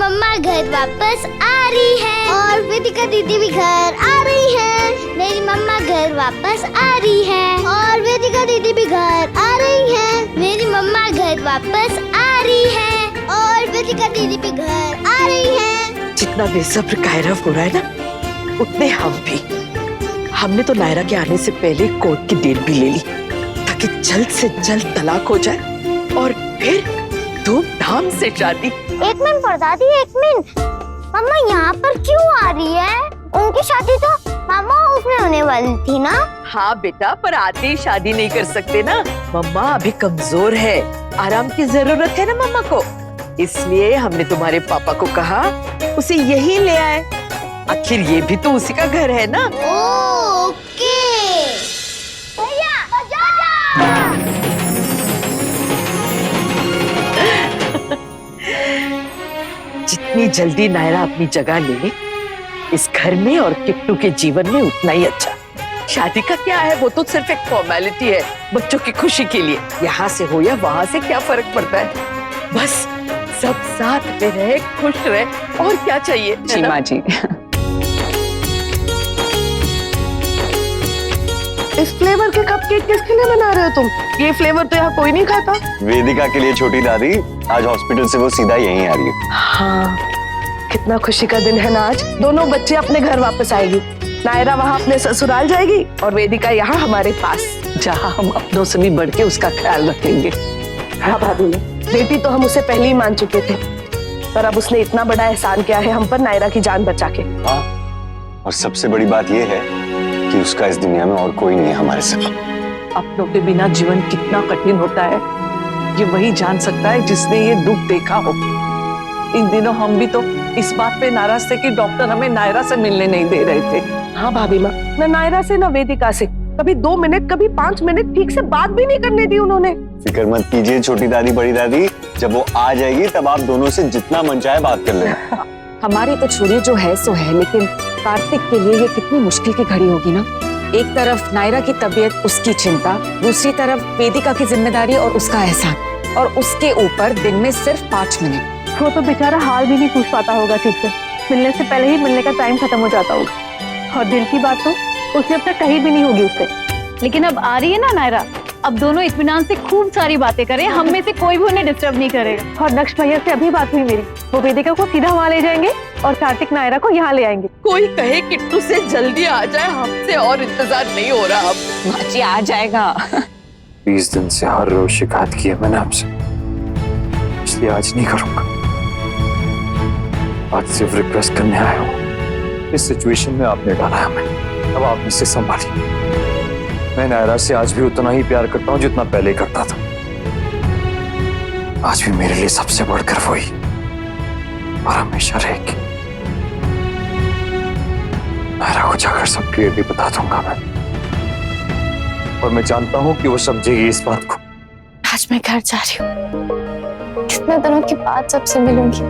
मम्मा घर वापस आ रही है और वेदिका दीदी भी घर आ रही है। मेरी मम्मा घर वापस आ रही है और वेदिका दीदी भी घर आ रही है। मेरी मम्मा घर वापस आ रही है और वेदिका दीदी भी घर आ रही है। जितना बेसब्र कायरा हो रहा है ना, उतने हम भी। हमने तो नायरा के आने से पहले कोर्ट की डेट भी ले ली ताकि जल्द से जल्द तलाक हो जाए और फिर धूमधाम से शादी। एक मिनट परदादी, एक मिनट। मम्मा यहाँ पर क्यों आ रही है? उनकी शादी तो मामा हाउस में होने वाली थी ना? हाँ बेटा, पर आते ही शादी नहीं कर सकते ना। मम्मा अभी कमजोर है, आराम की जरूरत है ना मम्मा को। इसलिए हमने तुम्हारे पापा को कहा उसे यही ले आए। आखिर ये भी तो उसी का घर है ना। ओके। भैया, जा। जितनी जल्दी नायरा अपनी जगह ले इस घर में और किट्टू के जीवन में, उतना ही अच्छा। शादी का क्या है, वो तो सिर्फ एक फॉर्मेलिटी है बच्चों की खुशी के लिए। यहाँ से हो या वहाँ से क्या फर्क पड़ता है, बस सब साथ में रहे, खुश रहे, और क्या चाहिए। जी माँ जी। इस फ्लेवर के कपकेक किसके लिए बना रहे हो तुम? ये फ्लेवर तो यहाँ कोई नहीं खाता। वेदिका के लिए छोटी दादी, आज हॉस्पिटल से वो सीधा यहीं आ रही है। हाँ, कितना खुशी का दिन है ना आज। दोनों बच्चे अपने घर वापस आएगी। नायरा वहाँ अपने ससुराल जाएगी और वेदिका यहाँ हमारे पास, जहाँ हम अपनों से भी बढ़ के उसका ख्याल रखेंगे। हाँ भाभी, बेटी तो हम उसे पहले ही मान चुके थे, पर अब उसने इतना बड़ा एहसान किया है हम पर, नायरा की जान बचा के। हाँ, और सबसे बड़ी बात ये है कि उसका इस दुनिया में और कोई नहीं है हमारे सिवा। अपनों के बिना जीवन कितना कठिन होता है, ये वही जान सकता है जिसने ये दुख देखा हो। इन दिनों हम भी तो इस बात पे नाराज थे कि डॉक्टर हमें नायरा से मिलने नहीं दे रहे थे। हाँ भाभी माँ, न नायरा से न वेदिका से कभी 2 मिनट, कभी 5 मिनट ठीक से बात भी नहीं करने दी उन्होंने। फिक्र मत कीजिए छोटी दादी, बड़ी दादी, जब वो आ जाएगी तब आप दोनों से जितना मन चाहे बात कर लेना। हमारी तो छुरी जो है सो है, लेकिन कार्तिक के लिए ये कितनी मुश्किल की घड़ी होगी ना। एक तरफ नायरा की तबीयत, उसकी चिंता, दूसरी तरफ वेदिका की जिम्मेदारी और उसका एहसान, और उसके ऊपर दिन में सिर्फ 5 मिनट। वो तो बेचारा हाल भी नहीं पूछ पाता होगा ठीक से। मिलने से पहले ही मिलने का टाइम खत्म हो जाता होगा। और दिल की बात तो उसने अब तक कही भी नहीं होगी उससे। लेकिन अब आ रही है ना नायरा, अब दोनों इत्मीनान से खूब सारी बातें करें, हम में से कोई भी उन्हें डिस्टर्ब नहीं करेगा। और नक्श भैया से अभी बात हुई मेरी, वो वेदिका को सीधा वहाँ ले जाएंगे और कार्तिक नायरा को यहाँ ले आएंगे। कोई कहे किट्टू से जल्दी आ जाए, हमसे और इंतजार नहीं हो रहा अब। माँ जी आ जाएगा। 20 दिन से हर रोज शिकायत की है मैंने आपसे, इसलिए आज नहीं करूंगा। आज सिर्फ रिक्वेस्ट करने आया हूँ। इस सिचुएशन में आपने डाला है हमें, अब आप इसे संभालिए। मैं नायरा से आज भी उतना ही प्यार करता हूँ जितना पहले करता था। आज भी मेरे लिए सबसे बढ़कर वही, और हमेशा रहेगी। नायरा को जाकर सब क्लियरली बता दूंगा मैं, और मैं जानता हूँ कि वो समझेगी इस बात को। आज मैं घर जा रही हूँ, कितने दिनों के बाद सबसे मिलूंगी।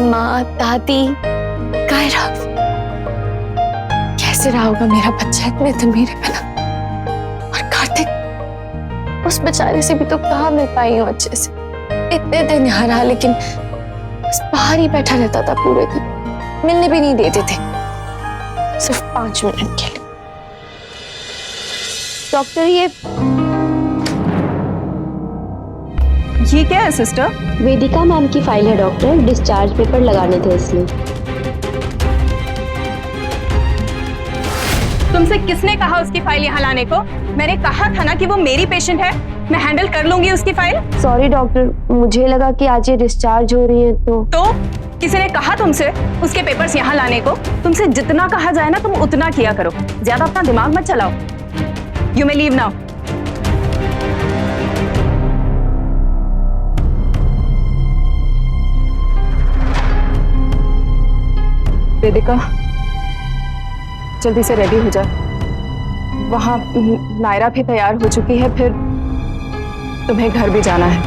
माँ, दादी, कायरा, कैसे रहा होगा मेरा बच्चा इतने दिन मेरे बिना। और कार्तिक, उस बेचारे से भी तो कहाँ मिल पाई हूँ अच्छे से। इतने दिन यहाँ रहा, लेकिन बस बाहर ही बैठा रहता था पूरे दिन, मिलने भी नहीं देते थे, सिर्फ 5 मिनट के लिए। डॉक्टर, ये क्या है सिस्टर? वेदिका मैम की फाइल है डॉक्टर, डिस्चार्ज पेपर लगाने थे इसलिए। तुमसे किसने कहा उसकी फाइल यहाँ लाने को? मैंने कहा था ना कि वो मेरी पेशेंट है, मैं हैंडल कर लूंगी उसकी फाइल। सॉरी डॉक्टर, मुझे लगा कि आज ये डिस्चार्ज हो रही है तो किसी ने कहा तुमसे उसके पेपर्स यहाँ लाने को? तुमसे जितना कहा जाए ना तुम उतना किया करो, ज्यादा अपना दिमाग मत चलाओ। You may leave now. Vedika, जल्दी से रेडी हो जा, वहां नायरा भी तैयार हो चुकी है, फिर तुम्हें घर भी जाना है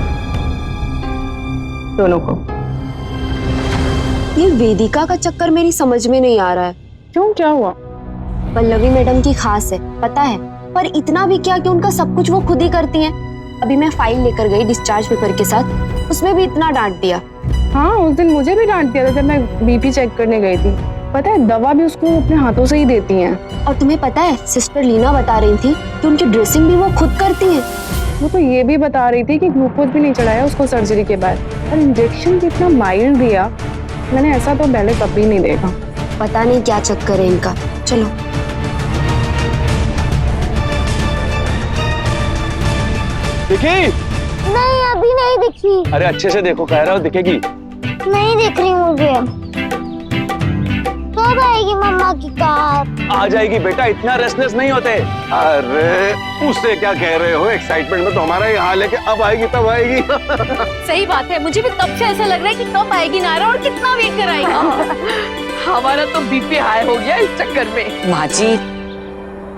दोनों को। ये वेदिका का चक्कर मेरी समझ में नहीं आ रहा है। क्यों, क्या हुआ? पल्लवी मैडम की खास है पता है, पर इतना भी क्या कि उनका सब कुछ वो खुद ही करती हैं। अभी मैं फाइल लेकर गई डिस्चार्ज पेपर के साथ, उसमें भी इतना डांट दिया। हाँ, उस दिन मुझे भी डांट दिया था जब मैं बीपी चेक करने गई थी। पता है, दवा भी उसको अपने हाथों से ही देती हैं। और तुम्हें पता है, सिस्टर लीना बता रही थी कि उनकी ड्रेसिंग भी वो खुद करती हैं। वो तो ये भी बता रही थी कि ग्लूकोज भी नहीं चढ़ाया उसको सर्जरी के बाद, और इंजेक्शन भी इतना माइल्ड दिया, मैंने ऐसा तो पहले कभी नहीं देखा। पता नहीं क्या चक्कर है इनका। चलो। दिखी? नहीं अभी नहीं दिखी। अरे अच्छे से देखो, कह रहा हूँ दिखेगी। नहीं दिख रही मुझे। कब आएगी मम्मा की कार? आ जाएगी बेटा, इतना रेस्टलेस नहीं होते। अरे उससे क्या कह रहे हो, एक्साइटमेंट में तो हमारा ही हाल है कि अब आएगी तब आएगी। सही बात है, मुझे भी तब से ऐसा लग रहा है कि कब आएगी नायरा और कितना वेट कराएगी। हमारा तो बीपी हाई हो गया इस चक्कर में। माँ जी,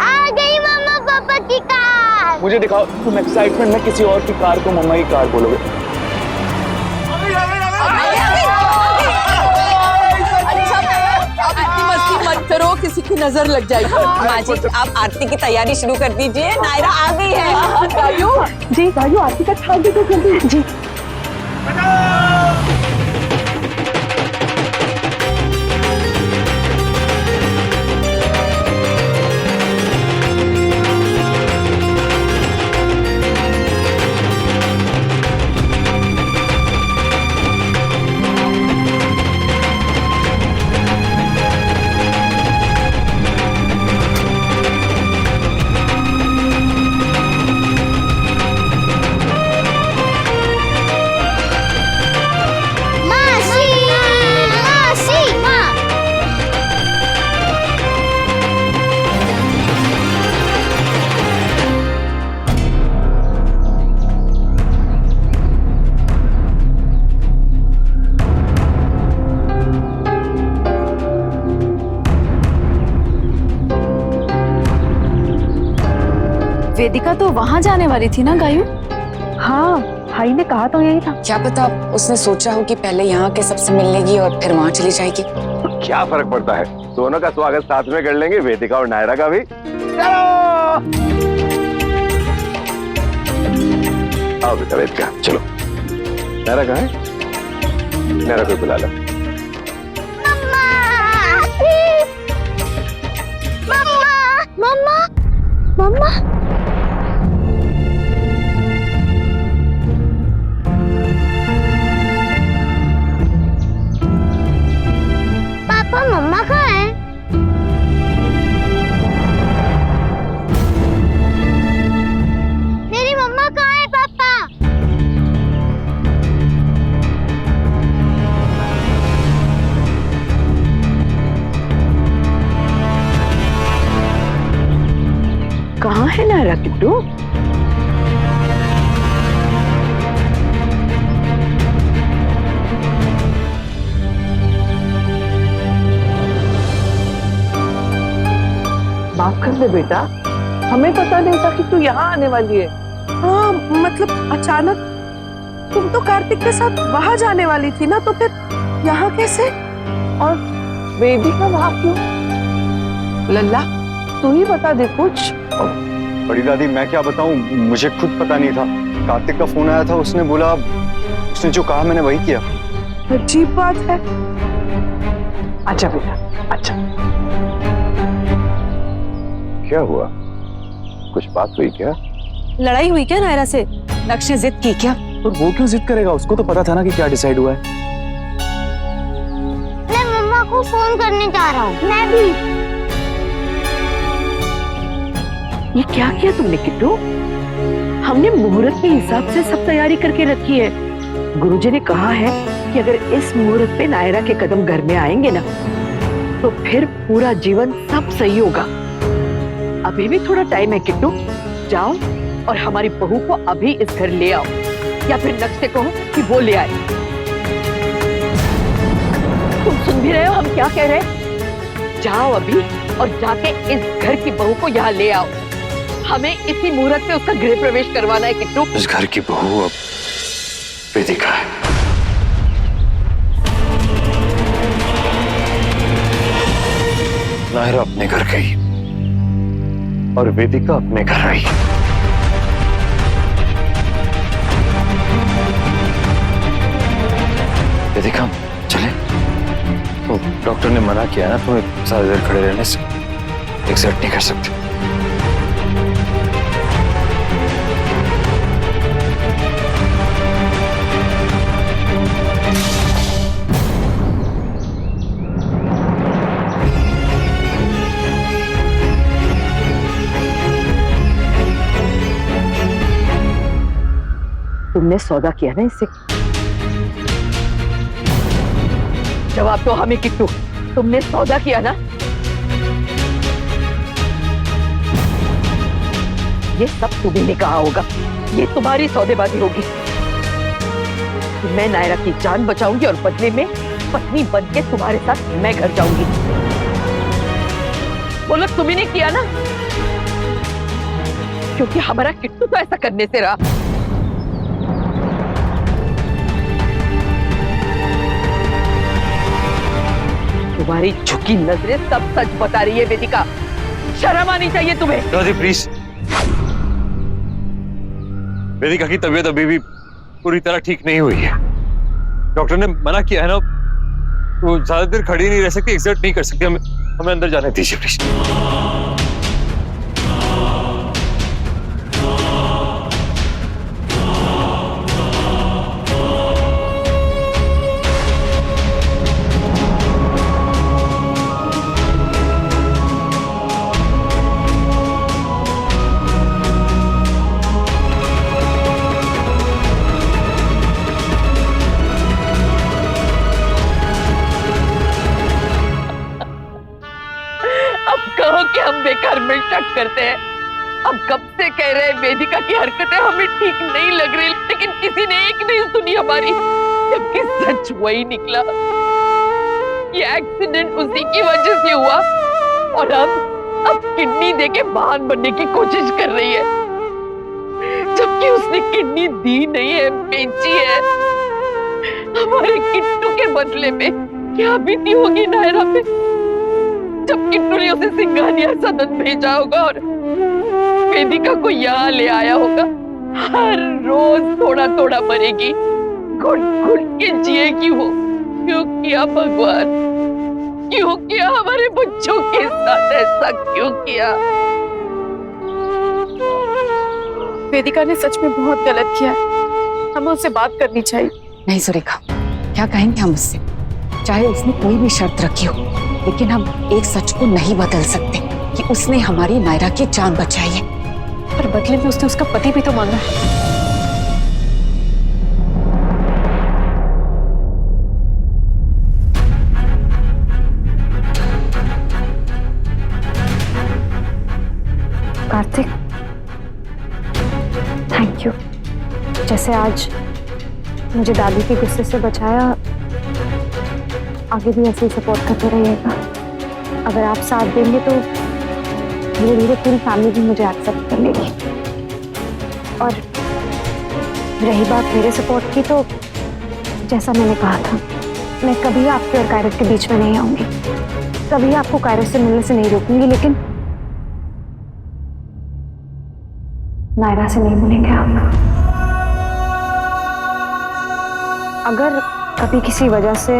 आ गई मम्मा पापा की कार। मुझे दिखाओ, तुम एक्साइटमेंट में किसी और की कार को मम्मा की कार बोलोगे। मत करो, किसी की नजर लग जाएगी। माँ जी, आप आरती की तैयारी शुरू कर दीजिए, नायरा आ गई है। गायू जी, गायू आरती का ठाक दो जल्दी। जी। मासी, मासी, माँ। वेदिका तो वहाँ जाने वाली थी ना गायू? हाँ, भाई ने कहा तो यही था। क्या पता उसने सोचा हो कि पहले यहाँ के सबसे मिल लेगी और फिर वहाँ चली जाएगी। क्या फर्क पड़ता है, दोनों का स्वागत साथ में कर लेंगे, वेदिका और नायरा का भी। चलो आओ बेटा, वेदिका चलो। नायरा कहाँ है? नायरा को बुला लो। मम्मा, मम्मा, मम्मा। पापा मम्मा कहाँ है? मेरी मम्मा कहाँ है पापा? कहाँ है नायरा किट्टू? माफ कर दे बेटा, हमें पता नहीं था कि तू यहाँ आने वाली है। हाँ, मतलब अचानक तुम तो कार्तिक के साथ वहां जाने वाली थी ना, तो फिर यहाँ कैसे? और वेदिका वहां क्यों? लल्ला, तू ही बता दे कुछ। बड़ी दादी मैं क्या बताऊं, मुझे खुद पता नहीं था। कार्तिक का फोन आया था, उसने बोला, उसने जो कहा मैंने वही किया। अजीब बात है। अच्छा बेटा, अच्छा। क्या हुआ, कुछ बात हुई क्या? लड़ाई हुई क्या नायरा से? नक्श ने जिद की क्या? और वो क्यों जिद करेगा, उसको तो पता था ना कि क्या डिसाइड हुआ है। मैं मम्मा को फोन करने जा रहा हूँ। मैं भी। ये क्या किया तुमने किट्टू? हमने मुहूर्त के हिसाब से सब तैयारी करके रखी है। गुरुजी ने कहा है कि अगर इस मुहूर्त पे नायरा के कदम घर में आएंगे ना, तो फिर पूरा जीवन सब सही होगा। अभी भी थोड़ा टाइम है किट्टू, जाओ और हमारी बहू को अभी इस घर ले आओ, या फिर नक्श से कहो कि वो ले आए। तुम सुन भी रहे हो हम क्या कह रहे हैं? जाओ अभी और जाके इस घर की बहू को यहाँ ले आओ। हमें इसी मुहूर्त पे उसका गृह प्रवेश करवाना है किट्टू। इस घर की बहू अब वेदिका है। नायरा अपने घर गई और वेदिका अपने घर आई। वेदिका चले, तो डॉक्टर ने मना किया ना, तुम्हें ज्यादा देर खड़े रहने से, एक्सर्ट नहीं कर सकते। तुमने सौदा किया ना इससे? जवाब तो हमें किट्टू, तुमने सौदा किया ना? ये सब तुम्ही ने कहा होगा, ये तुम्हारी सौदेबाजी होगी कि मैं नायरा की जान बचाऊंगी और बदले में पत्नी बन के तुम्हारे साथ मैं घर जाऊंगी। बोलो तुम्ही ने किया ना? क्योंकि हमारा किट्टू तो ऐसा करने से रहा। तुम्हारी झुकी नजरें सब सच बता रही है वेदिका, शर्म आनी चाहिए तुम्हें। दादी प्लीज, वेदिका की तबीयत अभी भी पूरी तरह ठीक नहीं हुई है। डॉक्टर ने मना किया है ना, वो ज्यादा देर खड़ी नहीं रह सकती, एक्सर्ट नहीं कर सकती। हमें अंदर जाने दीजिए प्लीज। कहो कि हम बेकार में शक करते हैं। अब कब से कह रहे हैं वेदिका की हरकतें हमें ठीक नहीं लग रही, लेकिन किसी ने एक नहीं सुनी हमारी, जबकि सच वही निकला। ये एक्सीडेंट उसी की वजह से हुआ और अब किडनी देके महान बनने की कोशिश कर रही है, जबकि उसने किडनी दी नहीं है, बेची है। हमारे किट्टू के बदले में क्या बीती होगी नायरा पे, जब किट्टू ने उसे सिंघानिया सदन भेजा होगा और वेदिका को यहाँ ले आया होगा। हर रोज थोड़ा थोड़ा मरेगी, घुट घुट के जिएगी वो। क्यों किया भगवान, क्यों किया हमारे बच्चों के साथ ऐसा, क्यों किया? वेदिका ने सच में बहुत गलत किया है, हमें उससे बात करनी चाहिए। नहीं सुरेखा, क्या कहेंगे हम उससे? चाहे उसने कोई भी शर्त रखी हो, लेकिन हम एक सच को नहीं बदल सकते कि उसने हमारी नायरा की जान बचाई है। पर बदले में उसने उसका पति भी तो मांगा है। Kartik, thank you. जैसे आज मुझे दादी के गुस्से से बचाया, आगे भी ऐसे ही सपोर्ट करते रहिएगा। अगर आप साथ देंगे तो धीरे धीरे पूरी फैमिली भी मुझे एक्सेप्ट कर लेगी। और रही बात मेरे सपोर्ट की, तो जैसा मैंने कहा था, मैं कभी आपके और कायरस के बीच में नहीं आऊंगी, कभी आपको कायरस से मिलने से नहीं रोकूंगी, लेकिन नायरा से नहीं मिलेंगे आप। अगर कभी किसी वजह से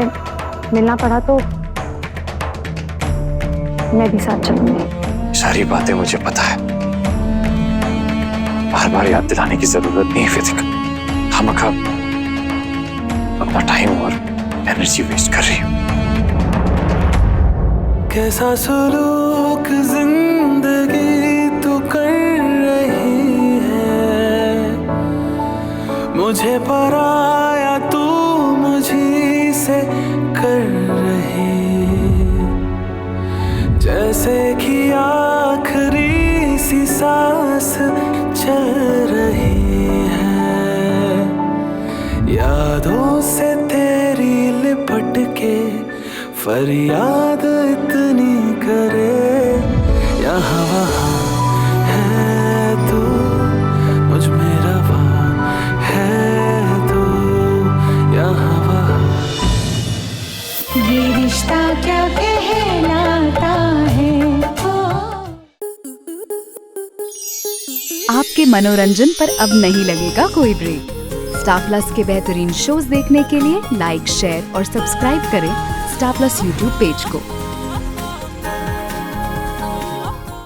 मिलना पड़ा तो मैं भी साथ चलूंगी। सारी बातें मुझे पता है, बार बार याद दिलाने की जरूरत नहीं है वेदिका। हम अपना टाइम और एनर्जी वेस्ट कर रही हूँ। कैसा सुलूक जिंदगी तू कर रही है, मुझे पराया तू मुझी से कर रही, जैसे कि आखिरी सी सांस चल रही है। यादों से तेरी लिपट के फरियाद इतनी करे, यहाँ वहाँ है तू, मुझ में रवा है तू, यहाँ वहाँ। ये रिश्ता क्या कहलाता है। आपके मनोरंजन पर अब नहीं लगेगा कोई ब्रेक। स्टार प्लस के बेहतरीन शोज देखने के लिए लाइक, शेयर और सब्सक्राइब करें स्टार प्लस यूट्यूब पेज को।